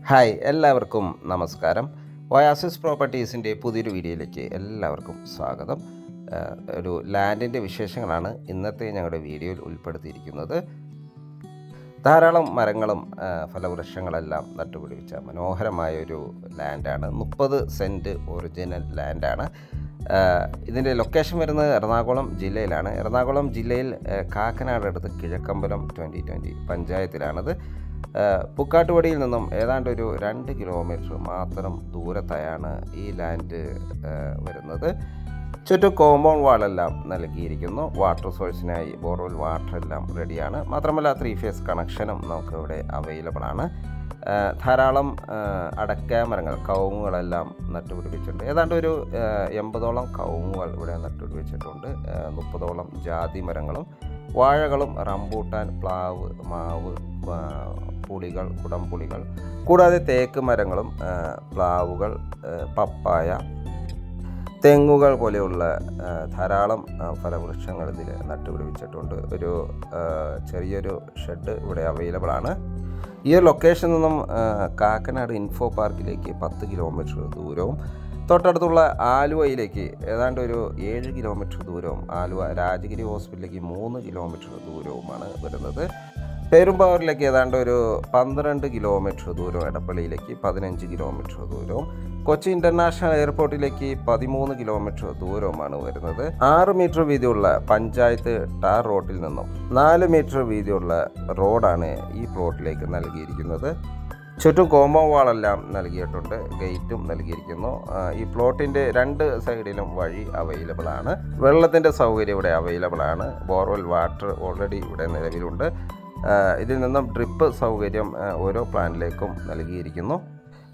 Hi, എല്ലാവർക്കും നമസ്കാരം. Oasis പ്രോപ്പർട്ടീസിൻ്റെ പുതിയൊരു വീഡിയോയിലേക്ക് എല്ലാവർക്കും സ്വാഗതം. ഒരു ലാൻഡിൻ്റെ വിശേഷങ്ങളാണ് ഇന്നത്തെ ഞങ്ങളുടെ വീഡിയോയിൽ ഉൾപ്പെടുത്തിയിരിക്കുന്നത്. ധാരാളം മരങ്ങളും ഫലവൃക്ഷങ്ങളെല്ലാം നട്ടുപിടിപ്പിച്ച മനോഹരമായ ഒരു ലാൻഡാണ്. 30 സെൻറ്റ് ഒറിജിനൽ ലാൻഡാണ്. ഇതിൻ്റെ ലൊക്കേഷൻ വരുന്നത് എറണാകുളം ജില്ലയിലാണ്. എറണാകുളം ജില്ലയിൽ കാക്കനാട് അടുത്ത് കിഴക്കമ്പലം 2020 പഞ്ചായത്തിലാണത്. പുക്കാട്ടുപടിയിൽ നിന്നും ഏതാണ്ട് ഒരു 2 കിലോമീറ്റർ മാത്രം ദൂരത്തായാണ് ഈ ലാൻഡ് വരുന്നത്. ചുറ്റും കോമ്പൗണ്ട് വാളെല്ലാം നൽകിയിരിക്കുന്നു. വാട്ടർ സോഴ്സിനായി ബോർവെൽ വാട്ടർ എല്ലാം റെഡിയാണ്. മാത്രമല്ല 3 ഫേസ് കണക്ഷനും നമുക്കിവിടെ അവൈലബിൾ ആണ്. ധാരാളം അടയ്ക്ക മരങ്ങൾ, കവുങ്ങുകളെല്ലാം നട്ടുപിടിപ്പിച്ചിട്ടുണ്ട്. ഏതാണ്ട് ഒരു 80ഓളം കവുങ്ങുകൾ ഇവിടെ നട്ടുപിടിപ്പിച്ചിട്ടുണ്ട്. 30ഓളം ജാതി മരങ്ങളും വാഴകളും റംബൂട്ടാൻ, പ്ലാവ്, മാവ്, പുളികൾ, കുടംപുളികൾ, കൂടാതെ തേക്ക് മരങ്ങളും പ്ലാവുകൾ, പപ്പായ, തെങ്ങുകൾ പോലെയുള്ള ധാരാളം ഫലവൃക്ഷങ്ങൾ ഇതിൽ നട്ടുപിടിപ്പിച്ചിട്ടുണ്ട്. ഒരു ചെറിയൊരു ഷെഡ് ഇവിടെ അവൈലബിൾ ആണ്. ഈ ഒരു ലൊക്കേഷനിൽ നിന്നും കാക്കനാട് ഇൻഫോ പാർക്കിലേക്ക് 10 കിലോമീറ്റർ ദൂരവും തൊട്ടടുത്തുള്ള ആലുവയിലേക്ക് ഏതാണ്ട് ഒരു 7 കിലോമീറ്റർ ദൂരവും, ആലുവ രാജഗിരി ഹോസ്പിറ്റലിലേക്ക് 3 കിലോമീറ്റർ ദൂരവുമാണ് വരുന്നത്. പേരുമ്പാവൂരിലേക്ക് ഏതാണ്ട് ഒരു 12 കിലോമീറ്റർ ദൂരവും, എടപ്പള്ളിയിലേക്ക് 15 കിലോമീറ്റർ ദൂരവും, കൊച്ചി ഇൻ്റർനാഷണൽ എയർപോർട്ടിലേക്ക് 13 കിലോമീറ്റർ ദൂരവുമാണ് വരുന്നത്. 6 മീറ്റർ വീതിയുള്ള പഞ്ചായത്ത് ടാർ റോഡിൽ നിന്നും 4 മീറ്റർ വീതിയുള്ള റോഡാണ് ഈ പ്ലോട്ടിലേക്ക് നൽകിയിരിക്കുന്നത്. ചുറ്റും കോമ്പൗണ്ട് വാളെല്ലാം നൽകിയിട്ടുണ്ട്, ഗേറ്റും നൽകിയിരിക്കുന്നു. ഈ പ്ലോട്ടിൻ്റെ 2 സൈഡിലും വഴി അവൈലബിൾ ആണ്. വെള്ളത്തിൻ്റെ സൗകര്യം ഇവിടെ അവൈലബിൾ ആണ്. ബോർവെൽ വാട്ടർ ഓൾറെഡി ഇവിടെ നിലവിലുണ്ട്. ഇതിൽ നിന്നും ഡ്രിപ്പ് സൗകര്യം ഓരോ പ്ലാന്റിലേക്കും നൽകിയിരിക്കുന്നു.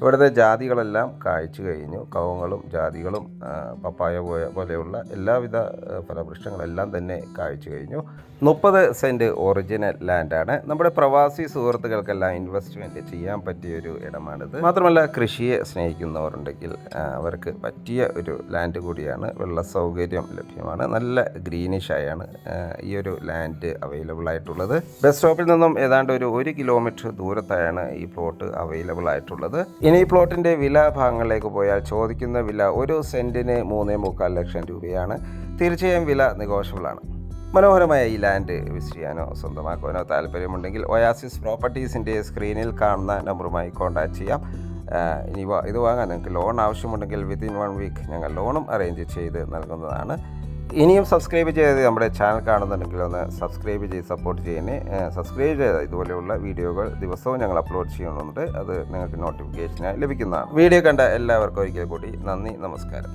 ഇവിടുത്തെ ജാതികളെല്ലാം കായ്ച്ചു കഴിഞ്ഞു. കവുങ്ങളും ജാതികളും പപ്പായ പോലെയുള്ള എല്ലാവിധ ഫലവൃക്ഷങ്ങളെല്ലാം തന്നെ കായ്ച്ചു കഴിഞ്ഞു. 30 സെൻറ്റ് ഒറിജിനൽ ലാൻഡാണ്. നമ്മുടെ പ്രവാസി സുഹൃത്തുക്കൾക്കെല്ലാം ഇൻവെസ്റ്റ്മെൻറ്റ് ചെയ്യാൻ പറ്റിയൊരു ഇടമാണിത്. മാത്രമല്ല കൃഷിയെ സ്നേഹിക്കുന്നവരുണ്ടെങ്കിൽ അവർക്ക് പറ്റിയ ഒരു ലാൻഡ് കൂടിയാണ്. വെള്ള സൗകര്യം ലഭ്യമാണ്. നല്ല ഗ്രീനിഷായാണ് ഈ ഒരു ലാൻഡ് അവൈലബിൾ ആയിട്ടുള്ളത്. ബസ് സ്റ്റോപ്പിൽ നിന്നും ഏതാണ്ട് ഒരു 1 കിലോമീറ്റർ ദൂരത്തായാണ് ഈ പ്ലോട്ട് അവൈലബിൾ ആയിട്ടുള്ളത്. ഇനി ഈ പ്ലോട്ടിൻ്റെ വില ഭാഗങ്ങളിലേക്ക് പോയാൽ ചോദിക്കുന്ന വില 1 സെൻറ്റിന് 3.25 ലക്ഷം രൂപയാണ്. തീർച്ചയായും വില നെഗോഷ്യബിളാണ്. മനോഹരമായ ഈ ലാൻഡ് വിസിറ്റ് ചെയ്യാനോ സ്വന്തമാക്കാനോ താല്പര്യമുണ്ടെങ്കിൽ ഒയാസിസ് പ്രോപ്പർട്ടീസിൻ്റെ സ്ക്രീനിൽ കാണുന്ന നമ്പറുമായി കോൺടാക്ട് ചെയ്യാം. ഇനി ഇത് വാങ്ങാൻ നിങ്ങൾക്ക് ലോൺ ആവശ്യമുണ്ടെങ്കിൽ വിത്തിൻ 1 വീക്ക് ഞങ്ങൾ ലോണും അറേഞ്ച് ചെയ്ത് നൽകുന്നതാണ്. ഇനിയും സബ്സ്ക്രൈബ് ചെയ്ത് നമ്മുടെ ചാനൽ കാണുന്നുണ്ടെങ്കിൽ ഒന്ന് സബ്സ്ക്രൈബ് ചെയ്ത് സപ്പോർട്ട് ചെയ്യുന്നേ. സബ്സ്ക്രൈബ് ചെയ്ത ഇതുപോലെയുള്ള വീഡിയോകൾ ദിവസവും ഞങ്ങൾ അപ്ലോഡ് ചെയ്യുന്നുണ്ട്. അത് നിങ്ങൾക്ക് നോട്ടിഫിക്കേഷനായി ലഭിക്കുന്നതാണ്. വീഡിയോ കണ്ട എല്ലാവർക്കും ഒരിക്കൽ കൂടി നന്ദി, നമസ്കാരം.